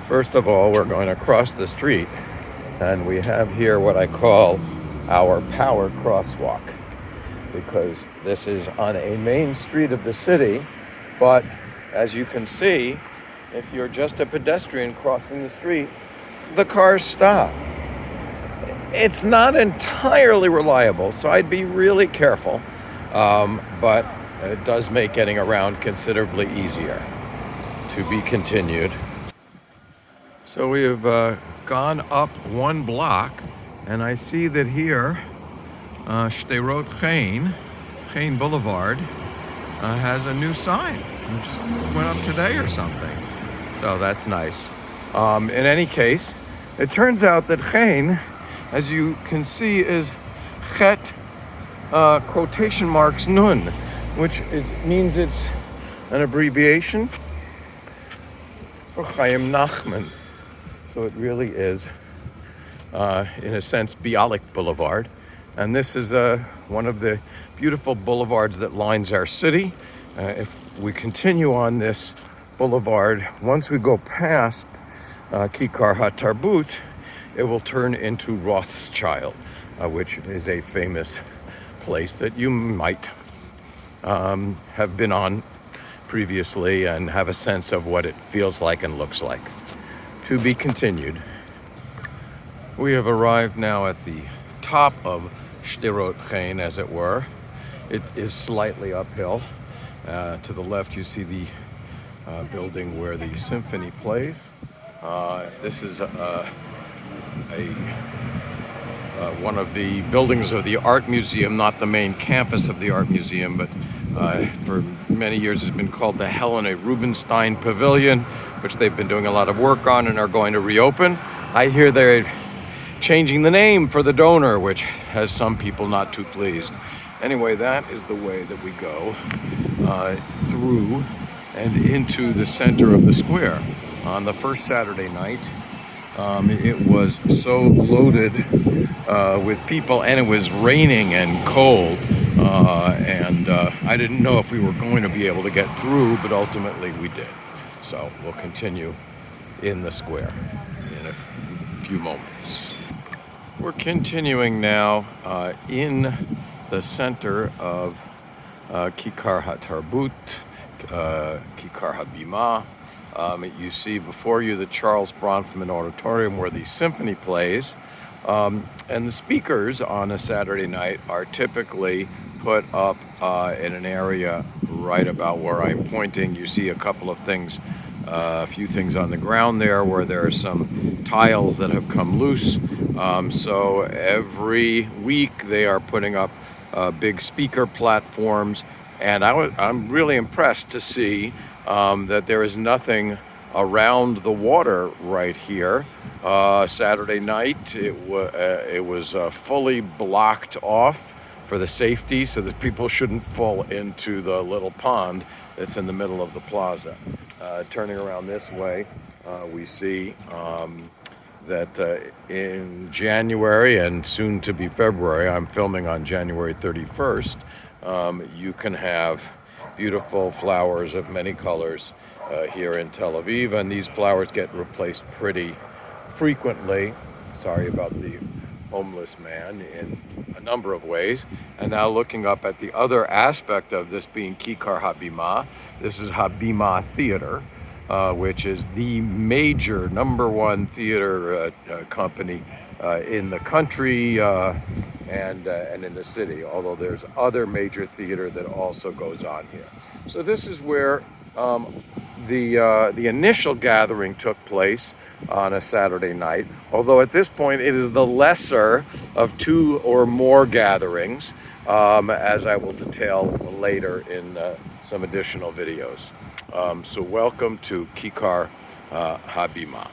First of all, we're going to cross the street, and we have here what I call our powered crosswalk, because this is on a main street of the city, but as you can see, if you're just a pedestrian crossing the street, the cars stop. It's not entirely reliable, so I'd be really careful, but it does make getting around considerably easier. To be continued. So we have gone up one block, and I see that here, Sderot Chain Boulevard, has a new sign. It just went up today or something. So that's nice. In any case, it turns out that Chain, as you can see, is Chet quotation marks Nun, which means it's an abbreviation for Chaim Nachman. So it really is, in a sense, Bialik Boulevard. And this is one of the beautiful boulevards that lines our city. If we continue on this boulevard, once we go past Kikar HaTarbut, it will turn into Rothschild, which is a famous place that you might have been on previously and have a sense of what it feels like and looks like. To be continued. We have arrived now at the top of Sderot Chain, as it were. It is slightly uphill. To the left, you see the building where the symphony plays. This is one of the buildings of the art museum, not the main campus of the art museum, but for many years has been called the Helena Rubinstein Pavilion, which they've been doing a lot of work on and are going to reopen. I hear they're changing the name for the donor, which has some people not too pleased. Anyway, that is the way that we go through and into the center of the square. On the first Saturday night, it was so loaded with people, and it was raining and cold, and I didn't know if we were going to be able to get through, but ultimately we did. So we'll continue in the square in a few moments. We're continuing now in the center of Kikar HaTarbut, Kikar HaBima. You see before you the Charles Bronfman Auditorium where the symphony plays. And the speakers on a Saturday night are typically put up in an area right about where I'm pointing. You see a couple of things, a few things on the ground there where there are some tiles that have come loose. So every week they are putting up big speaker platforms, and I'm really impressed to see that there is nothing around the water right here. Saturday night it was fully blocked off for the safety so that people shouldn't fall into the little pond that's in the middle of the plaza. Turning around this way, we see that in January and soon to be February, I'm filming on January 31st, you can have beautiful flowers of many colors here in Tel Aviv, and these flowers get replaced pretty frequently. Sorry about the homeless man in a number of ways. And now looking up at the other aspect of this being Kikar HaBima, this is HaBima Theater, which is the major #1 theater company in the country and in the city, although there's other major theater that also goes on here. So this is where the initial gathering took place on a Saturday night, although at this point it is the lesser of 2 or more gatherings, as I will detail later in some additional videos. So welcome to Kikar HaBima.